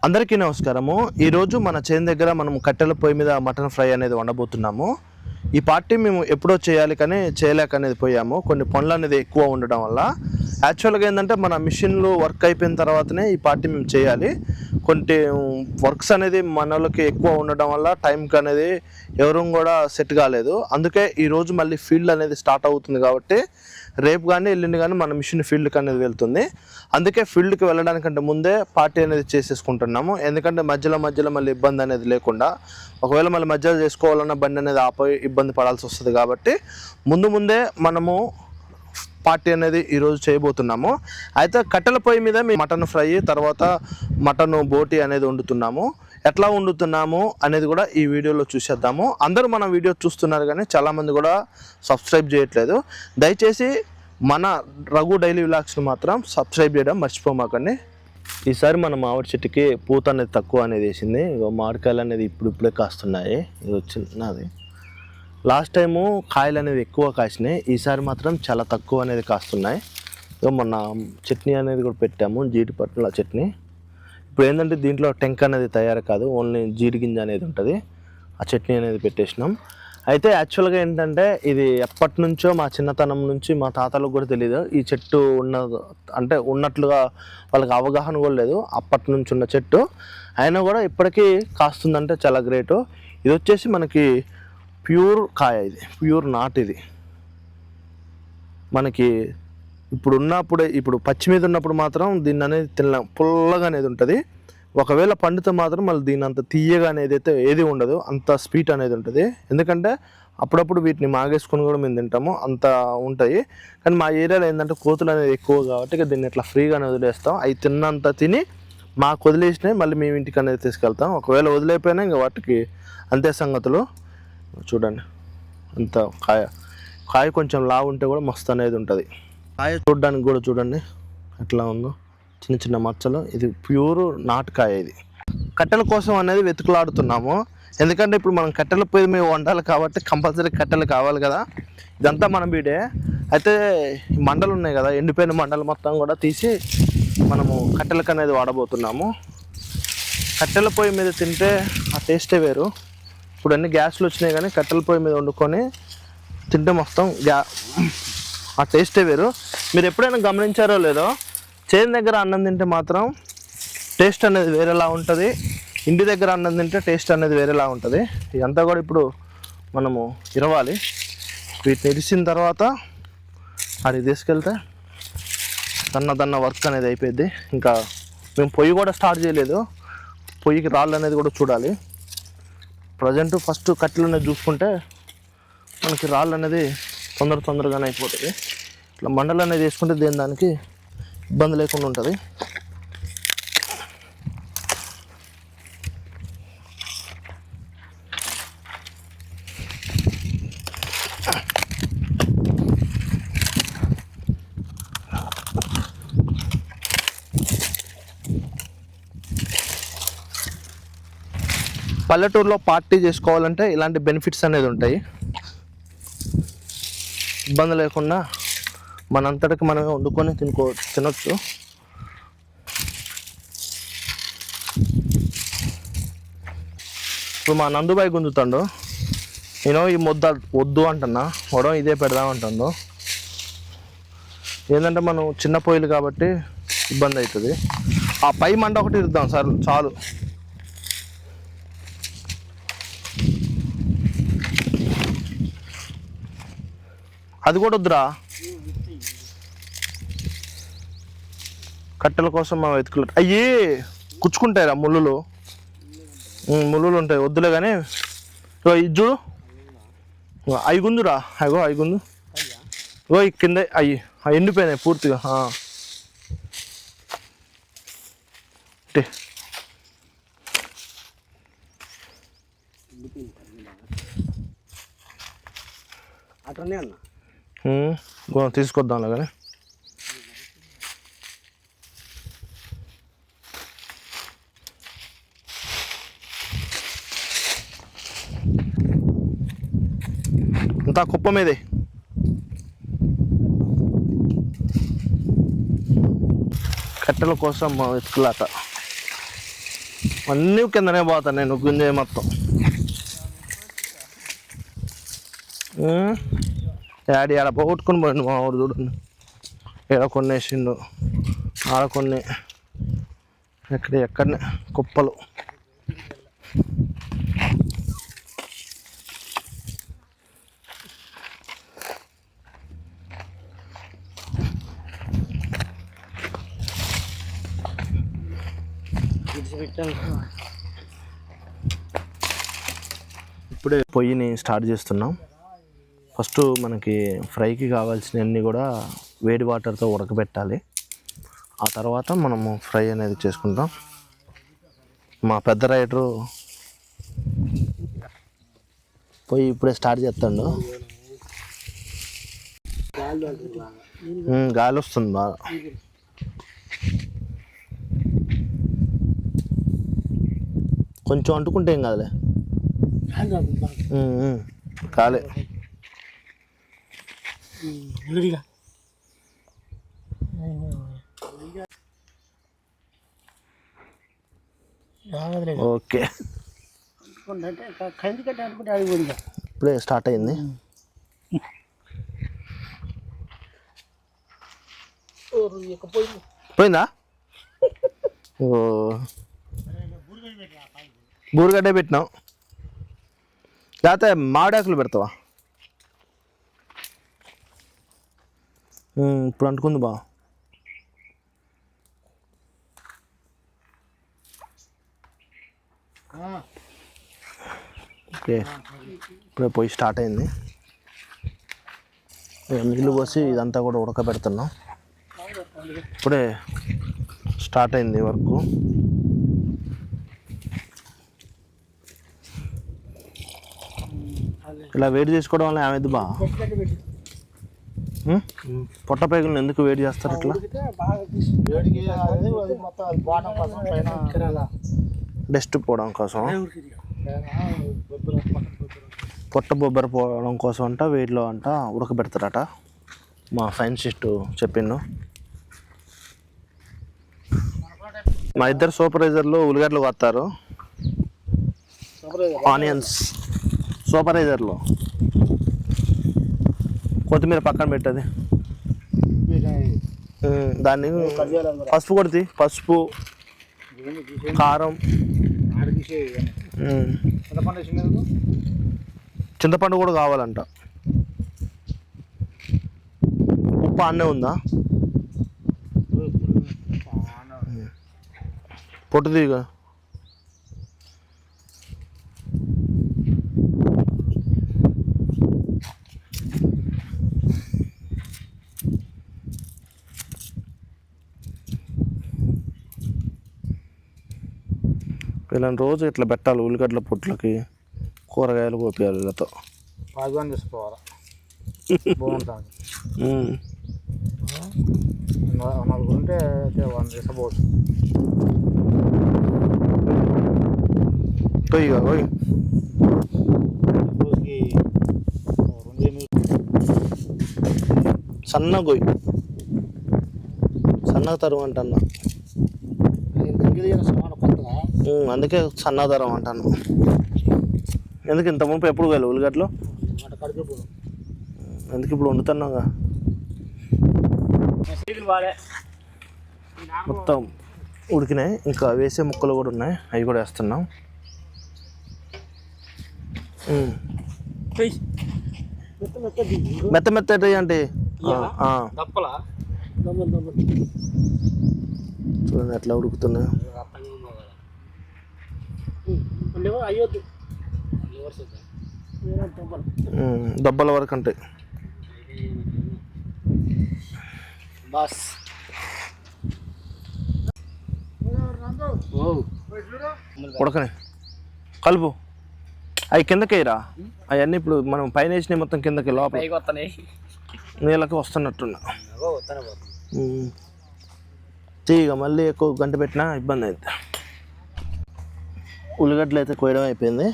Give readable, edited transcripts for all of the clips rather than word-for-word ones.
అందరికీ నమస్కారము. ఈరోజు మన చేను దగ్గర మనం కట్టెల పొయ్యి మీద మటన్ ఫ్రై అనేది వండబోతున్నాము. ఈ పార్టీ మేము ఎప్పుడో చేయాలి కానీ చేయలేక అనేది పోయాము. కొన్ని పనులు అనేది ఎక్కువ ఉండడం వల్ల. యాక్చువల్గా ఏంటంటే మన మిషన్లు వర్క్ అయిపోయిన తర్వాతనే ఈ పార్టీ మేము చేయాలి. కొన్ని వర్క్స్ అనేది మనకి ఎక్కువ ఉండడం వల్ల టైంకి అనేది ఎవరూ కూడా సెట్ కాలేదు. అందుకే ఈరోజు మళ్ళీ ఫీల్డ్ అనేది స్టార్ట్ అవుతుంది కాబట్టి రేపు కానీ ఎల్లుండి కానీ మన మిషన్ ఫీల్డ్కి అనేది వెళ్తుంది. అందుకే ఫీల్డ్కి వెళ్ళడానికంటే ముందే పార్టీ అనేది చేసేసుకుంటున్నాము. ఎందుకంటే మధ్యలో మళ్ళీ ఇబ్బంది అనేది లేకుండా, ఒకవేళ మళ్ళీ మధ్యలో చేసుకోవాలన్న బండి అనేది ఆపై ఇబ్బంది పడాల్సి వస్తుంది కాబట్టి ముందే మనము పార్టీ అనేది ఈరోజు చేయబోతున్నాము. అయితే కట్టెల పొయ్యి మీద మేము మటన్ ఫ్రై తర్వాత మటన్ బోటి అనేది వండుతున్నాము. ఎట్లా వండుతున్నాము అనేది కూడా ఈ వీడియోలో చూసేద్దాము. అందరూ మన వీడియో చూస్తున్నారు కానీ చాలామంది కూడా సబ్స్క్రైబ్ చేయట్లేదు. దయచేసి మన రఘు డైలీ వ్లాగ్స్ని మాత్రం సబ్స్క్రైబ్ చేయడం మర్చిపోమాకండి. ఈసారి మన మామిడి చెట్టుకి పూత అనేది తక్కువ అనేది వేసింది. మామిడికాయలు అనేది ఇప్పుడే కాస్తున్నాయి. ఇది వచ్చినది. లాస్ట్ టైము కాయలు అనేది ఎక్కువ కాసినాయి, ఈసారి మాత్రం చాలా తక్కువ అనేది కాస్తున్నాయి. మొన్న చట్నీ అనేది కూడా పెట్టాము, జీడిపట్ల చట్నీ. ఇప్పుడు ఏంటంటే దీంట్లో టెంక అనేది తయారు కాదు, ఓన్లీ జీడి గింజ అనేది ఉంటుంది. ఆ చట్నీ అనేది పెట్టేసినాం. అయితే యాక్చువల్గా ఏంటంటే ఇది ఎప్పటి నుంచో మా చిన్నతనం నుంచి మా తాతలకు కూడా తెలియదు ఈ చెట్టు ఉన్నట్లుగా వాళ్ళకి అవగాహన కూడా లేదు. అప్పటి నుంచి ఉన్న చెట్టు అయినా కూడా ఇప్పటికీ కాస్తుందంటే చాలా గ్రేటు. ఇది వచ్చేసి మనకి ప్యూర్ కాయ, ఇది ప్యూర్ నాట్. ఇది మనకి ఇప్పుడు పచ్చి మీద ఉన్నప్పుడు మాత్రం దీన్ని అనేది తినలేం, పుల్లగా అనేది ఉంటుంది. ఒకవేళ పండితే మాత్రం మళ్ళీ దీని అంత తీయగా అనేది అయితే ఏది ఉండదు, అంత స్వీట్ అనేది ఉంటుంది. ఎందుకంటే అప్పుడప్పుడు వీటిని మాగేసుకొని కూడా మేము తింటాము, అంత ఉంటాయి. కానీ మా ఏరియాలో ఏంటంటే కోతులు అనేది ఎక్కువ కాబట్టి ఇక దీన్ని ఇట్లా ఫ్రీగానే వదిలేస్తాం. అవి తిన్నంత తిని మాకు వదిలేసినాయి మళ్ళీ మేము ఇంటికి అనేది తీసుకెళ్తాం. ఒకవేళ వదిలేకపోయినా ఇంకా వాటికి అంతే సంగతులు. చూడండి అంత కాయ కొంచెం లావు ఉంటే కూడా మస్తు అనేది ఉంటుంది. కాయ చూడడానికి కూడా చూడండి ఎట్లా ఉందో, చిన్న మచ్చలు. ఇది ప్యూర్ నాటుకాయ. ఇది కట్టెల కోసం అనేది వెతుకులాడుతున్నాము. ఎందుకంటే ఇప్పుడు మనం కట్టెల పొయ్యి మీద వండాలి కాబట్టి కంపల్సరీ కట్టెలు కావాలి కదా. ఇదంతా మన బీడే. అయితే మండలు ఉన్నాయి కదా, ఎండిపోయిన మండలు మొత్తం కూడా తీసి మనము కట్టెలకు అనేది వాడబోతున్నాము. కట్టెల పొయ్యి మీద తింటే ఆ టేస్టే వేరు. ఇప్పుడు అన్ని గ్యాస్లు వచ్చినాయి కానీ కట్టెల పొయ్యి మీద వండుకొని తింటే మొత్తం ఆ టేస్టే వేరు. మీరు ఎప్పుడైనా గమనించారో లేదో, చేను దగ్గర అన్నం తింటే మాత్రం టేస్ట్ అనేది వేరేలా ఉంటుంది, ఇంటి దగ్గర అన్నం తింటే టేస్ట్ అనేది వేరేలా ఉంటుంది. ఇదంతా కూడా ఇప్పుడు మనము ఇరవాలి. వీటిని ఇరిసిన తర్వాత అది తీసుకెళ్తే దన్న వర్క్ అనేది అయిపోయింది. ఇంకా మేము పొయ్యి కూడా స్టార్ట్ చేయలేదు, పొయ్యికి రాళ్ళు అనేది కూడా చూడాలి. ప్రజెంట్ ఫస్ట్ కట్టెలు అనేది చూసుకుంటే మనకి రాళ్ళు అనేది తొందరగానే అయిపోతుంది. ఇట్లా మండలు అనేది వేసుకుంటే దానికి ఇబ్బంది లేకుండా ఉంటుంది. పల్లెటూరులో పార్టీ చేసుకోవాలంటే ఇలాంటి బెనిఫిట్స్ అనేది ఉంటాయి. ఇబ్బంది లేకుండా మనంతటికి మనమే వండుకొని తినొచ్చు. ఇప్పుడు మా నందుబాయి గుంజుతాడు, నేను ఈ ముద్ద వద్దు అంటున్నా, వడం ఇదే పెడదామంటాడు. ఏంటంటే మనం చిన్న పొయ్యిలు కాబట్టి ఇబ్బంది అవుతుంది. ఆ పై మంట ఒకటి ఇద్దాం సార్, చాలు. అది కూడా వద్దురా, కట్టెల కోసం మా వెతుకులు అయ్యి కుచ్చుకుంటాయిరా, ముళ్ళు ఉంటాయి, వద్దులే. కానీ ఇది చూడు, అవి గుందురా, అవి గుందు. ఈ కింద అవి ఎండిపోయినాయి పూర్తిగా. అట్లనే అన్న తీసుకొద్దాంలే. కానీ అంతా కుప్ప మీదే. కట్టెల కోసం వెతుకులాట. అన్నీ కిందనే పోతాను నేను గుంజే మొత్తం. డాడీ ఆడ పోగొట్టుకుని పోయిండు మా వాడు చూడండి. ఈడ కొన్ని వేసిండు, ఆడ కొన్ని, ఎక్కడనే కుప్పలు. ఇప్పుడే పొయ్యిని స్టార్ట్ చేస్తున్నాం. ఫస్ట్ మనకి ఫ్రైకి కావాల్సినవన్నీ కూడా వేడి వాటర్తో ఉడకబెట్టాలి. ఆ తర్వాత మనము ఫ్రై అనేది చేసుకుంటాం. మా పెద్ద రైడరు పొయ్యి ఇప్పుడే స్టార్ట్ చేస్తాడు. గాలి వస్తుంది బాగా. కొంచెం అంటుకుంటే ఏం కాదులే. కాలే ఓకే. ఇప్పుడే స్టార్ట్ అయింది. పోయిందా? ఓ బూరుగడ్డే పెట్టినావు, లేకపోతే మామిడాకులు పెడతావా? ఇప్పుడు అంటుకుంది బా. ఓకే, ఇప్పుడే పోయి స్టార్ట్ అయింది. నీళ్ళు పోసి ఇదంతా కూడా ఉడకబెడుతున్నాం. ఇప్పుడే స్టార్ట్ అయింది వర్క్. ఇలా వేడి చేసుకోవడం వల్ల ఏమైంది బా? పొట్ట పేగులను ఎందుకు వేడి చేస్తారు ఇట్లా? డస్ట్ పోవడం కోసం, పొట్ట బొబ్బర పోవడం కోసం అంట వేడిలో అంట ఉడకబెడతారట. మా సైంటిస్ట్ చెప్పిండు. మా ఇద్దరు సూపర్వైజర్లు ఉల్లిగడ్డలు కొత్తారు. ఆనియన్స్ సూపర్వైజర్లో కొత్తిమీర పక్కన పెట్టది. దాన్ని పసుపు కొడితే పసుపు, కారం, చింతపండు కూడా కావాలంట. ఉప్పు అన్నే ఉందా? పొట్టుదిగా. వీళ్ళని రోజు ఇట్లా పెట్టాలి. ఉల్లిగడ్డల పొట్లకి కూరగాయలు కోపియాలి. వీళ్ళతో పాజాన్ చేసుకోవాలి. బాగుంటుంది. నలుగురు ఉంటే 1 తీసుకోవచ్చు. పోయిగా పోయి రోజుకి 2 సన్నగా పోయి సన్నగా తరువు అంటన్నా. అందుకే సన్నదరం అంటాను. ఎందుకు ఇంత మునుపు ఎప్పుడు పోయాలి ఉల్లిగడ్డలు? ఎందుకు ఇప్పుడు వండుతున్నాగా? మొత్తం ఉడికినాయి. ఇంకా వేసే ముక్కలు కూడా ఉన్నాయి, అవి కూడా వేస్తున్నాం. మెత్త మెత్త అంటే చూడండి ఎట్లా ఉడుకుతున్నాయి. దబ్బల వరకు అంటే బస్ ఉడకనే కలుపు. అవి కిందకేరా. అవన్నీ ఇప్పుడు మనం పైన వేసినవి మొత్తం కిందకి లోపల నీళ్ళకి వస్తున్నట్టున్నా. తీగ మళ్ళీ ఎక్కువ గంట పెట్టినా ఇబ్బంది అవుతుంది. ఉల్లిగడ్డలు అయితే కోయడం అయిపోయింది.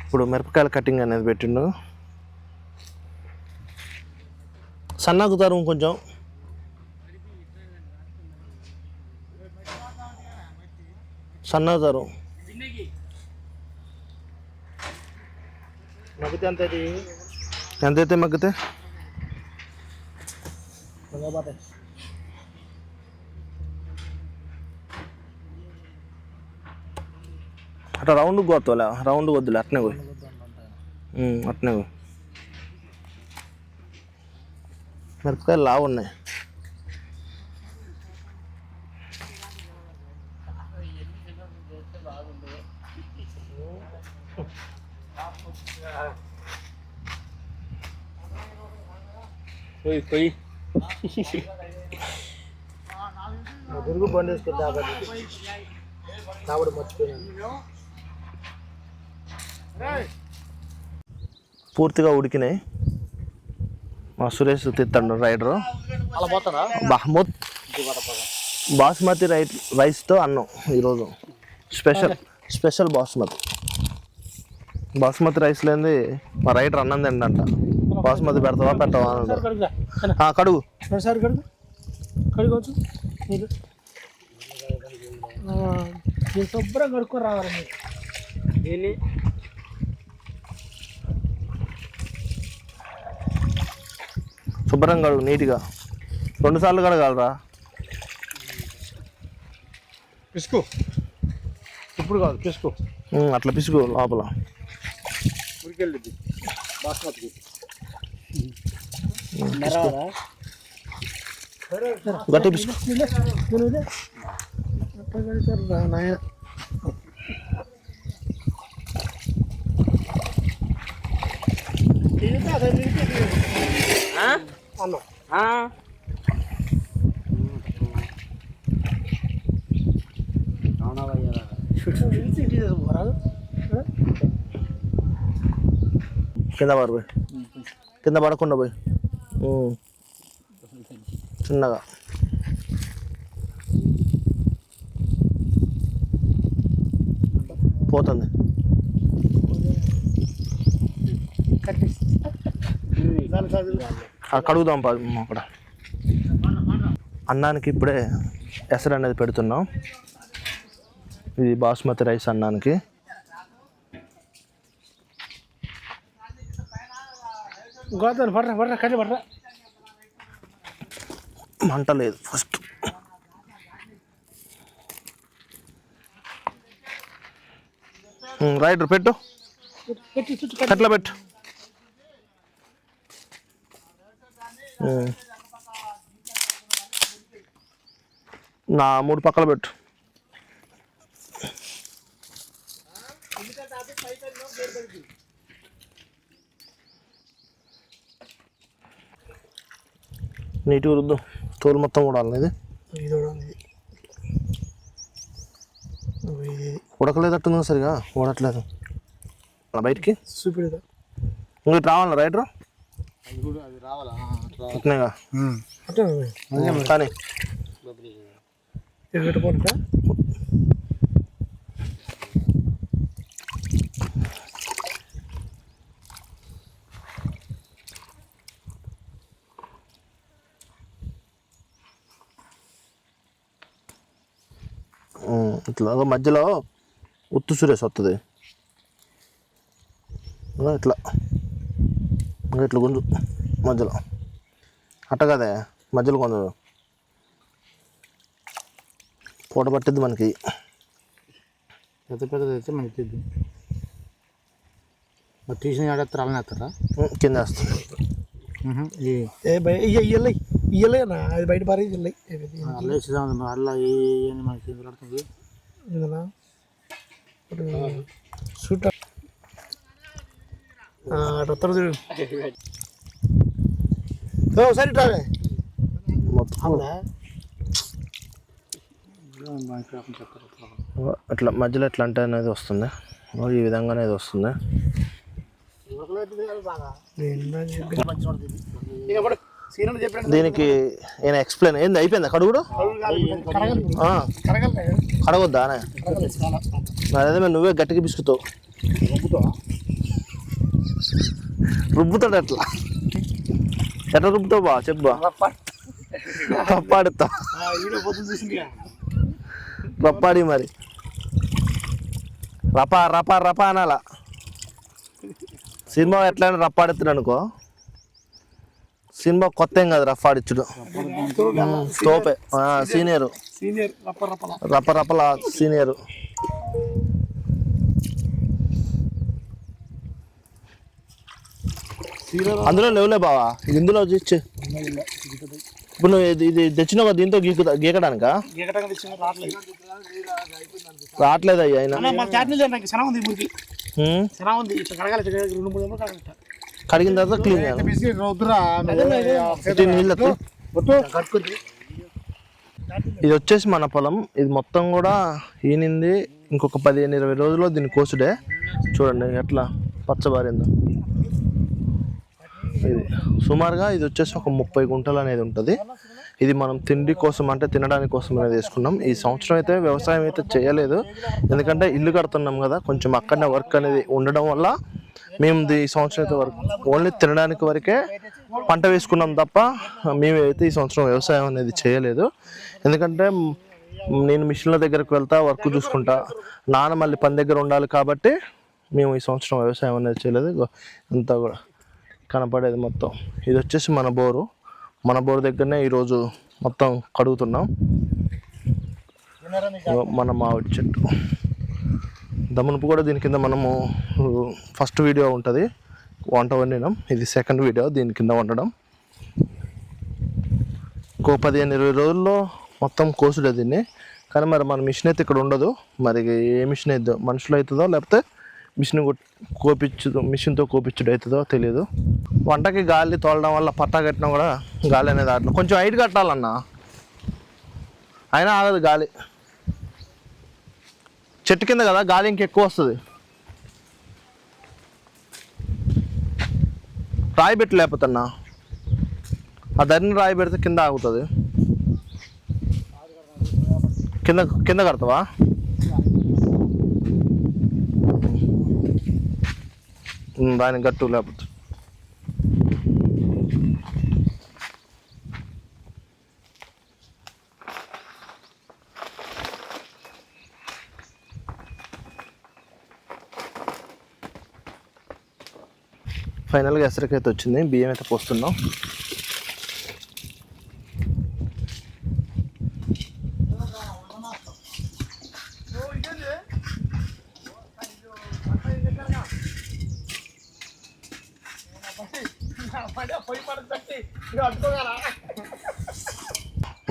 ఇప్పుడు మిరపకాయల కటింగ్ అనేది పెట్టిండు. సన్నగుతారు కొంచెం. సన్నజారు మగ్గితే అంత ఇది ఎంతైతే మగ్గితే అట్లా రౌండ్ పోతావులే రౌండ్ వద్దులే అట్నే పోయి అట్నే పోయి మిరపకాయలు లావు ఉన్నాయి పోయి గురుగు బండి వేసుకుంటా కాబట్టి మర్చిపోయాను. పూర్తిగా ఉడికినాయి. మా సురేష్ తిత్తాడు రైడరు. అలా పోతారా బహ్మూద్ బాస్మతి రైస్తో అన్నం ఈరోజు స్పెషల్ బాస్మతి రైస్ లేనిది మా రైడర్ అన్నం తిండంట. బాస్మతి పెట్టవా అని కడుగు సార్ కడుకోవచ్చు మీరు శుభ్రం కడుక్కొని రావాలి మీరు. శుభ్రం కడుగు నీట్గా 2 సార్లు కడగాలరా. పిసుకు ఇప్పుడు కాదు పిసుకు అట్లా పిసుకు లోపల ఉరికెళ్ళిద్ది బాస్మతికి. గట్టి పిసుకు. కింద పడిపోయి కింద పడకుండా పోయి చిన్నగా పోతుంది. కడుగుదాం అక్కడ. అన్నానికి ఇప్పుడే ఎసరు అనేది పెడుతున్నాం. ఇది బాస్మతి రైస్ అన్నానికి. మంట లేదు ఫస్ట్. రైడర్ పెట్టు అట్లా పెట్టు. నా 3 పక్కల పెట్టు. నీటి రుద్దు తోలు మొత్తం కూడాలి. ఇది ఉడకలేదట్టుందా సరిగా ఉడట్లేదు బయటికి చూపిదా ఇంకోటి రావాలా రైడర్ అట్నేగా కానీ ఇట్లా మధ్యలో ఉత్తు సురేష్ వస్తుంది. ఇట్లా ఇట్లా గుంజు మధ్యలో అట్ట కదే మధ్యలో కొంచెం పూట పట్టిద్ది మనకి. పెద్దది అయితే మనకి తీసిన ఆడేస్తారు అలానే వేస్తారా కింద వేస్తాం. ఇయ్యలేనా అది బయట పారే అలా మనకి పడుతుంది సూట్ సరే అట్లా మధ్యలో ఎట్లా అంటే అనేది వస్తుంది. ఈ విధంగా అనేది వస్తుంది. దీనికి నేను ఎక్స్ప్లెయిన్ ఏంది అయిపోయిందా కడుగుడు కడగొద్దా అదే నువ్వే గట్టిగా బిసుకుతావు రుబ్బుతాడు ఎట్లా రుబ్బుతావు బా చెప్పు రప్పాడుతావు రప్పాడి మరి రపా రపా రపా అనాల సినిమా ఎట్లయినా రప్పాడుతున్నాడు అనుకో సినిమా కొత్త ఏం కాదు రఫాడిచ్చుడు తోపే సీనియరు రప రపల సీనియరు అందులో లేవులే బావా ఇందులో ఇచ్చి ఇప్పుడు నువ్వు ఇది తెచ్చినావా దీంతో గీకడానికా రావట్లేదు అయ్యా ఆయన కడిగిన తర్వాత క్లీన్ నీళ్ళు ఇది వచ్చేసి మన పొలం ఇది మొత్తం కూడా ఈనింది ఇంకొక 15-20 రోజుల్లో దీన్ని కోసుడే చూడండి ఎట్లా పచ్చబారిందో ఇది సుమారుగా ఇది వచ్చేసి ఒక 30 గుంటలు అనేది ఉంటుంది ఇది మనం తిండి కోసం అంటే తినడానికి కోసం అనేది వేసుకున్నాం ఈ సంవత్సరం అయితే వ్యవసాయం అయితే చేయలేదు ఎందుకంటే ఇల్లు కడుతున్నాం కదా కొంచెం అక్కడనే వర్క్ అనేది ఉండడం వల్ల మేము ఈ సంవత్సరం అయితే వర్క్ ఓన్లీ తినడానికి వరకే పంట వేసుకున్నాం తప్ప మేమైతే ఈ సంవత్సరం వ్యవసాయం అనేది చేయలేదు ఎందుకంటే నేను మిషన్ల దగ్గరకు వెళ్తా వర్క్ చూసుకుంటా నాన్న మళ్ళీ పని దగ్గర ఉండాలి కాబట్టి మేము ఈ సంవత్సరం వ్యవసాయం అనేది చేయలేదు అంతా కూడా కనపడేది మొత్తం ఇది వచ్చేసి మన బోరు దగ్గరనే ఈరోజు మొత్తం కడుగుతున్నాం మన మామిడి చెట్టు దమనుపు కూడా దీని కింద మనము ఫస్ట్ వీడియో ఉంటుంది వంట వండినాం ఇది సెకండ్ వీడియో దీని కింద వండడం ఇంకో 15-20 రోజుల్లో మొత్తం కోసుడే దీన్ని కానీ మరి మన మిషన్ అయితే ఇక్కడ ఉండదు మరి ఏ మిషన్ అవుతుందో మనుషులు అవుతుందో లేకపోతే మిషన్తో కోపించుడు అవుతుందో తెలియదు వంటకి గాలి తోలడం వల్ల పట్టా కట్టినా కూడా గాలి అనేది ఆడడం కొంచెం హైట్ కట్టాలన్నా అయినా ఆగదు గాలి చెట్టు కింద కదా గాలి ఇంకెక్కువ వస్తుంది రాయి పెట్టి లేకపోతున్నా ఆ ధరిని రాయి పెడితే కింద ఆగుతుంది కింద కడతావా దానికి గట్టు లేకపోతే ఫైనల్గా ఎసరికైతే వచ్చింది బియ్యం అయితే పోస్తున్నాం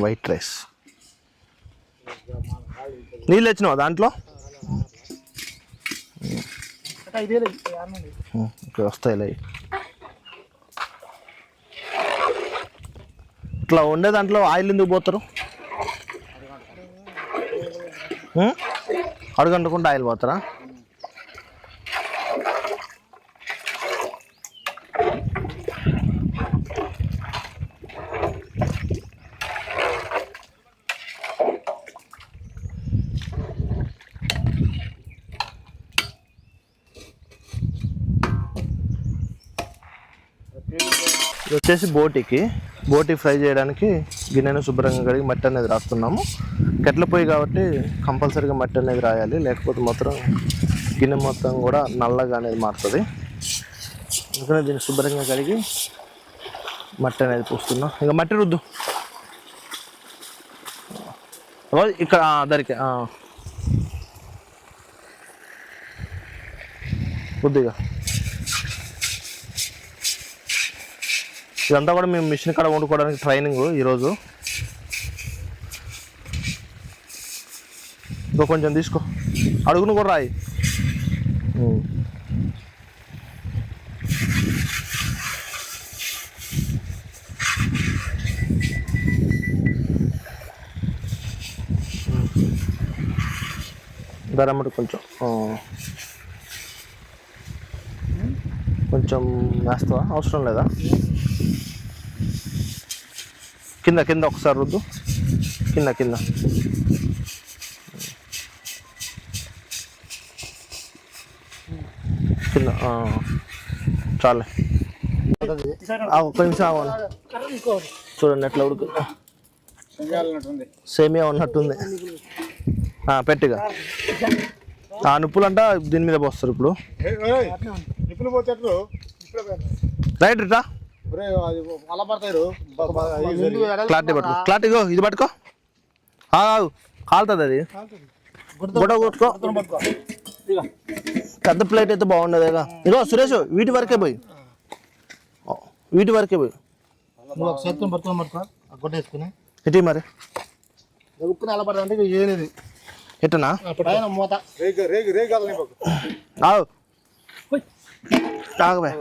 వైట్ రైస్ నీళ్ళు వచ్చినావా దాంట్లో ఇక్కడ వస్తాయిలే ఇట్లా వండే దాంట్లో ఆయిల్ ఎందుకు పోతారు అడుగంటకుండా ఆయిల్ పోతారా ఇది వచ్చేసి బోటి ఫ్రై చేయడానికి గిన్నెను శుభ్రంగా కడిగి మట్టి అనేది రాస్తున్నాము కట్టెల పొయ్యి కాబట్టి కంపల్సరీగా మట్టి అనేది రాయాలి లేకపోతే మాత్రం గిన్నె మొత్తం కూడా నల్లగా అనేది మారుతుంది అందుకనే దీన్ని శుభ్రంగా కడిగి మట్టి అనేది పోస్తున్నాం ఇంకా మట్టి రుద్దు ఇక్కడ దరికి కొద్దిగా ఇదంతా కూడా మేము మిషన్ కాడ వండుకోవడానికి ట్రైనింగ్ ఈరోజు ఇంకో కొంచెం తీసుకో అడుగును కూడా రాయి ధరమ్మటి కొంచెం వేస్తావా అవసరం లేదా కింద ఒకసారి రుద్దు కింద చాలే ఒక్క నిమిషం అవ్వాలి చూడండి ఎట్లా ఉడుకు సేమియా ఉన్నట్టుంది పెట్టిగా ఆ నిప్పులు అంట దీని మీద పోస్తారు ఇప్పుడు. నిప్పులు పోతేట్లు రైట్ రిటా అలా పడతారు. క్లారిటీ పట్టుకో, క్లారిటీ ఇది పట్టుకో. కాలుతుంది అది. గొడవ కొట్టుకో. పెద్ద ప్లేట్ అయితే బాగుండదు. ఇగో సురేష్ వీటి వరకే పోయి చేతులు పట్టుకొని పట్టుకో గొడ్డేసుకుని ఇటీ మరి ఉక్కుని అలా పడదంటే ఏనేది ఎట్టనా మూత తాగబే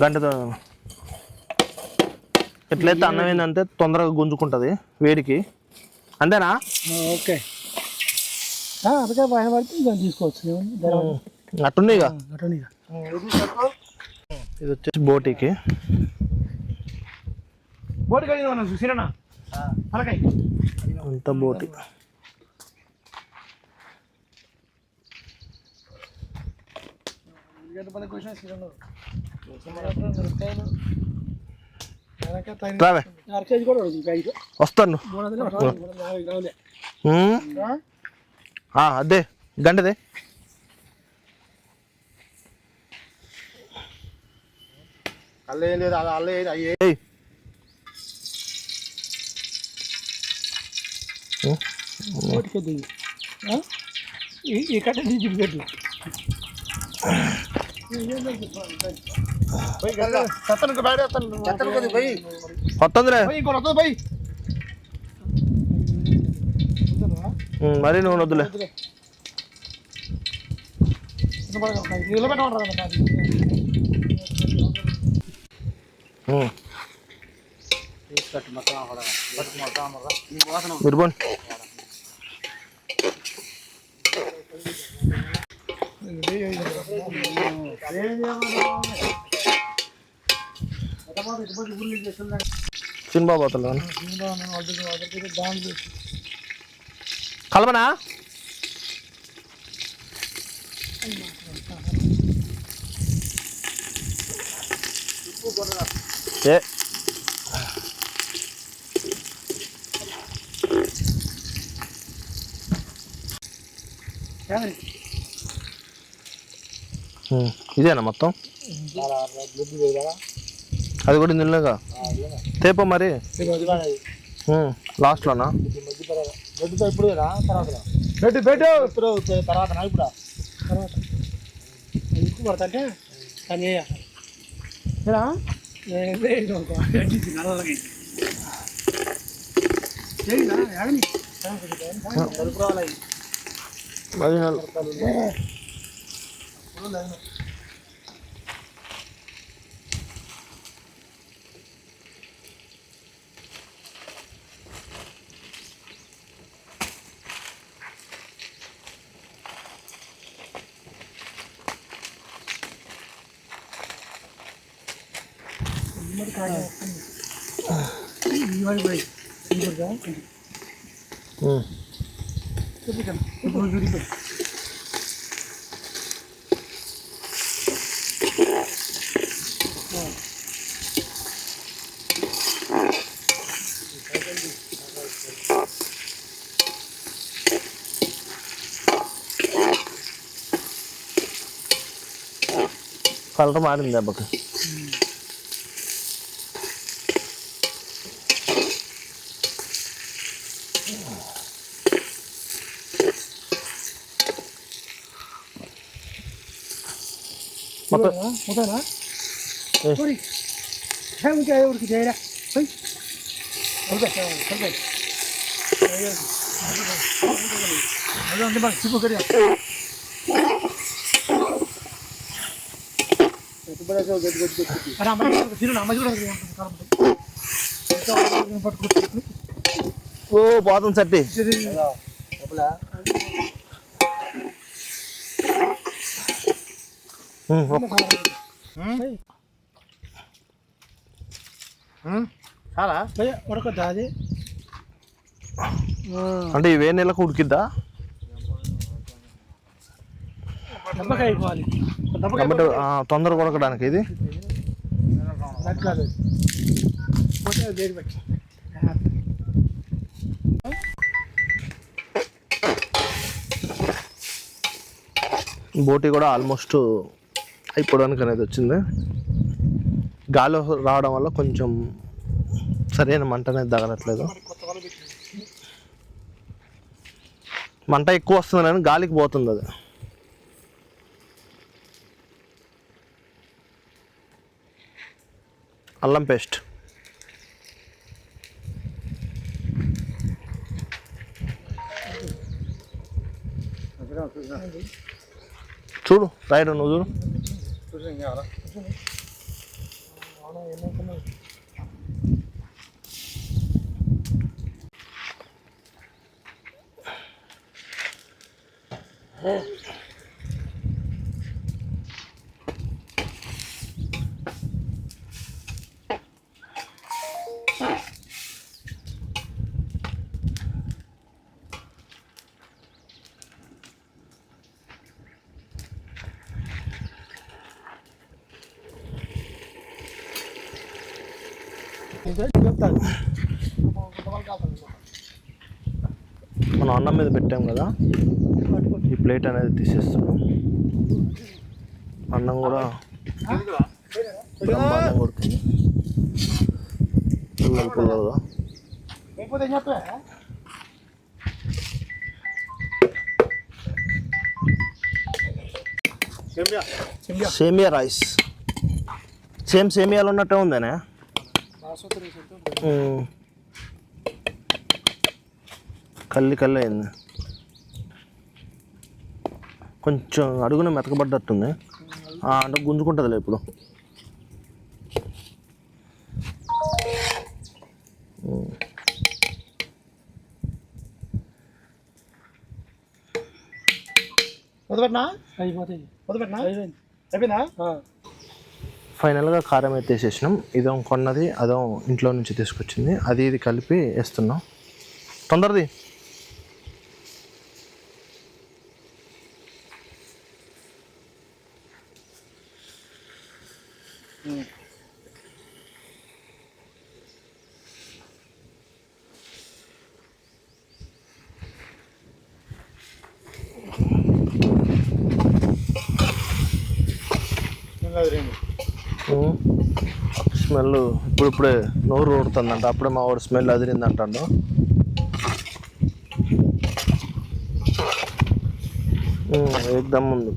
గంటతో. ఎట్లయితే అన్నం ఏంటంటే తొందరగా గుంజుకుంటుంది వేడికి, అంతేనా? ఓకే అదే పైన పడితే దాన్ని తీసుకోవచ్చు. అట్టుంది ఇక. ఇది వచ్చేసి బోటీకి. అంత బోటి వస్తాను. అదే గంటదే. అల్లే లేదు అల్లే ఈ కట్ట పెట్టు వస్తుందిలే మరి నువ్వు వద్దులే. మీరు సినిమా పోతలే కలపనా? ఏ ఇదేనా మొత్తం? అది కూడా నిన్నగా తేప మరి లాస్ట్లోనా? ఇప్పుడు తర్వాత ఎక్కువ పడతాంటే కానీ కలర్ మారింది దెబ్బకి. ఓ పోతుంది సట్టి. చాలా ఉడకొద్దా అది? అంటే ఈ వేడి నెలకు ఉడికిద్దా? తొందరగా ఉడకడానికి ఇది. బోటి కూడా ఆల్మోస్ట్ అయిపోవడానికి అనేది వచ్చింది. గాలి రావడం వల్ల కొంచెం సరైన మంట అనేది తగలట్లేదు. మంట ఎక్కువ వస్తుంది కానీ గాలికి పోతుంది అది. అల్లం పేస్ట్, చూడు రైట్ నువ్వు చూడు. మనం అన్నం మీద పెట్టాం కదా, ఈ ప్లేట్ అనేది తీసేస్తున్నాం. అన్నం కూడా బ్రహ్మాండంగా కొడుతుంది పుల్లలు పుల్లలుగా. సేమియా రైస్ సేమ్ సేమియాలు ఉన్నట్టే ఉందనే. కల్లి కల్లి అయింది, కొంచెం అడుగున మెతకబడ్డట్టుంది. అంటే గుంజుకుంటుందిలే ఇప్పుడు. ఫైనల్గా కారం అయితే వేసేసినాం. ఇదో కొన్నది, అదో ఇంట్లో నుంచి తీసుకొచ్చింది, అది ఇది కలిపి వేస్తున్నాం. తొందరది. స్మెల్ ఇప్పుడిప్పుడే నోరు ఊడుతుందంట. అప్పుడే మా వాడు స్మెల్ అదిరిందంటాడు. ఏకదమ్ ఉంది.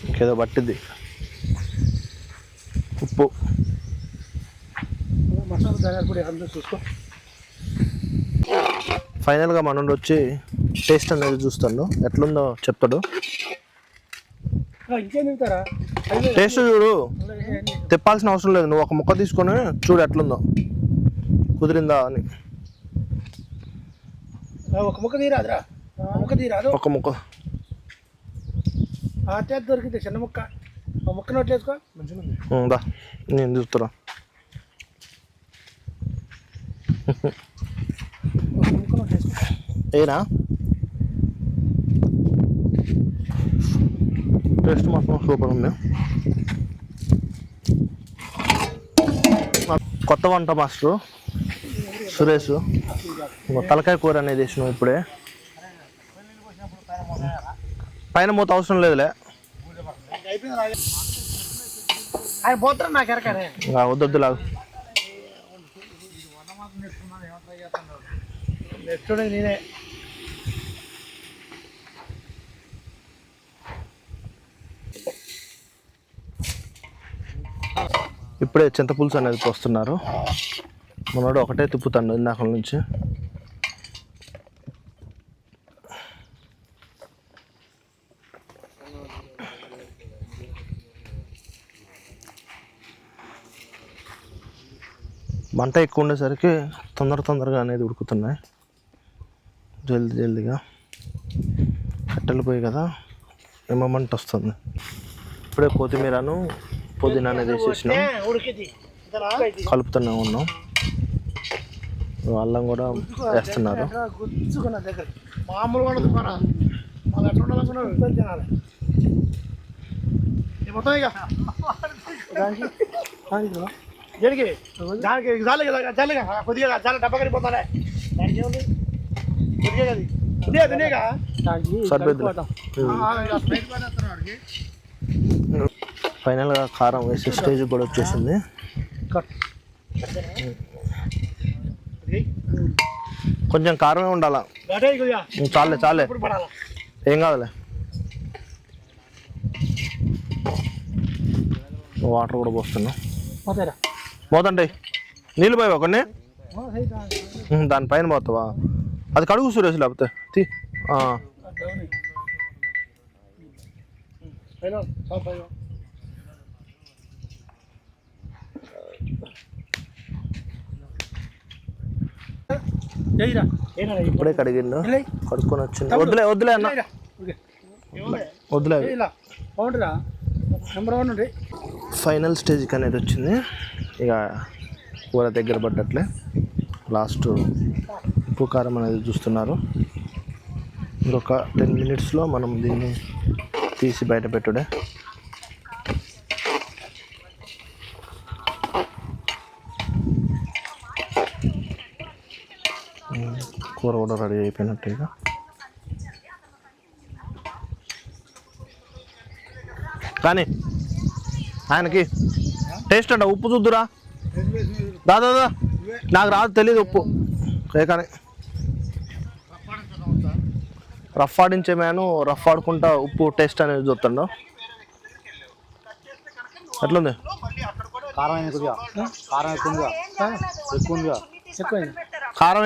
ఇంకేదో పట్టిద్ది ఉప్పు. ఫైనల్గా మనోడు వచ్చి టేస్ట్ అనేది చూస్తాడు, ఎట్లుందో చెప్తాడు. టేస్ట్ చూడు, తిప్పాల్సిన అవసరం లేదు. నువ్వు ఒక ముక్క తీసుకొని చూడు ఎట్లుందో, కుదిరిందా అని. ఒక ముక్క తీరాదురా, ముక్క తీరాదు. ఒక ముక్క దొరికితే చిన్న ముక్క, ముక్క నోట్లు వేసుకో. మంచిగా నేను చూస్తున్నా. ఏనా టేస్ట్ మాత్రం సూపర్ ఉంది. కొత్త వంట మాస్టరు సురేష్ తలకాయ కూర అనేది వేసినావు ఇప్పుడే. పైన మూత అవసరం లేదులే, వద్దొద్దు లాగు. నేనే ఇప్పుడే చింతపులుసు అనేది పోస్తున్నారు. మనోడు ఒకటే తిప్పుతాడు ఇందాక నుంచి. మంట ఎక్కువ ఉండేసరికి తొందరగా అనేది ఉడుకుతున్నాయి, జల్దీగా. కట్టెలు పోయి కదా, ఏమంట వస్తుంది. ఇప్పుడే కొత్తిమీరను పుదీనా అనేది వేసేసినాం. కలుపుతూనే ఉన్నాం. అల్లం కూడా వేస్తున్నారు. గుచ్చుకున్న దగ్గర మామూలుగా ఉండదు మన వాళ్ళు ఎట్లా ఉండాలనుకున్నారు తినాలి మొత్తం ఇక దేనికి దానికి జల్లగా కొద్దిగా జల్ల డబ్బా కడిపోతానే దానికి ఏముంది కొద్దిగా అది కొద్దిగా తినేగా ఫైనల్గా కారం వేసే స్టేజ్ కూడా వచ్చేసింది. కొంచెం కారమే ఉండాలా. చాలే చాలే ఏం కాదులే. వాటర్ కూడా పోస్తున్నాం. పోతంటాయి నీళ్ళు పోయావా కొన్ని? దానిపైన పోతావా? అది కడుగు సురేష్ లేకపోతే తీ. ఇప్పుడే కడిగిండు, కడుక్కొని వచ్చింది. వద్దులే వద్దులే అన్న, వద్దులే. ఫైనల్ స్టేజ్కి అనేది వచ్చింది. ఇక కూర దగ్గర పడ్డట్లే. లాస్ట్ ఉప్పు కారం అనేది చూస్తున్నారు. ఇంకొక 10 minutesలో మనం దీన్ని తీసి బయట పెట్టుడే. కూర కూడా రెడీ అయిపోయినట్టుగా. కానీ ఆయనకి టేస్ట్ అంట ఉప్పు చూద్దురా దాదా, నాకు రాదు తెలియదు ఉప్పు. కానీ రఫ్ ఆడించే మ్యాను రఫ్ ఆడుకుంటా ఉప్పు టేస్ట్ అనేది చూస్తాడు. ఎట్లుంది? కారం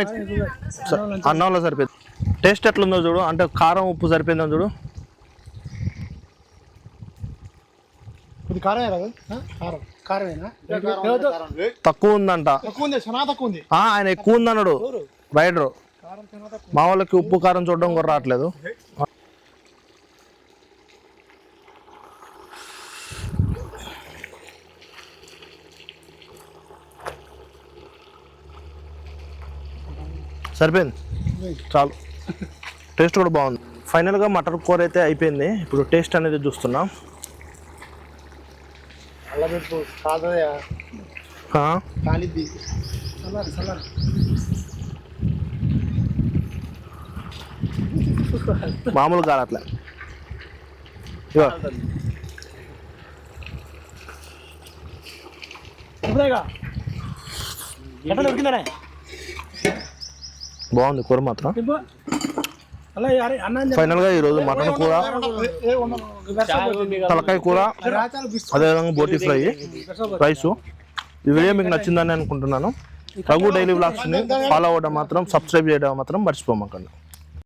అన్నంలో సరిపోయింది. టేస్ట్ ఎట్లుందో చూడు, అంటే కారం ఉప్పు సరిపోయిందో చూడు. తక్కువ ఉందంట. ఆయన ఎక్కువ ఉందన్నాడు రైడరు. మా వాళ్ళకి ఉప్పు కారం చూడడం కూడా రావట్లేదు. సరిపోయింది చాలు. టేస్ట్ కూడా బాగుంది. ఫైనల్గా మటన్ కూర అయితే అయిపోయింది. ఇప్పుడు టేస్ట్ అనేది చూస్తున్నాం. మామూలు కాలట్లే. బాగుంది కూర మాత్రం. ఫైనల్గా ఈరోజు మటన్ కూర, తలకాయ కూర, అదేవిధంగా బోటీ ఫ్రై, రైసు. ఈ వీడియో మీకు నచ్చిందని అనుకుంటున్నాను. రఘు డైలీ వ్లాగ్స్ని ఫాలో అవ్వడం మాత్రం, సబ్స్క్రైబ్ చేయడం మాత్రం మర్చిపోమాకండి.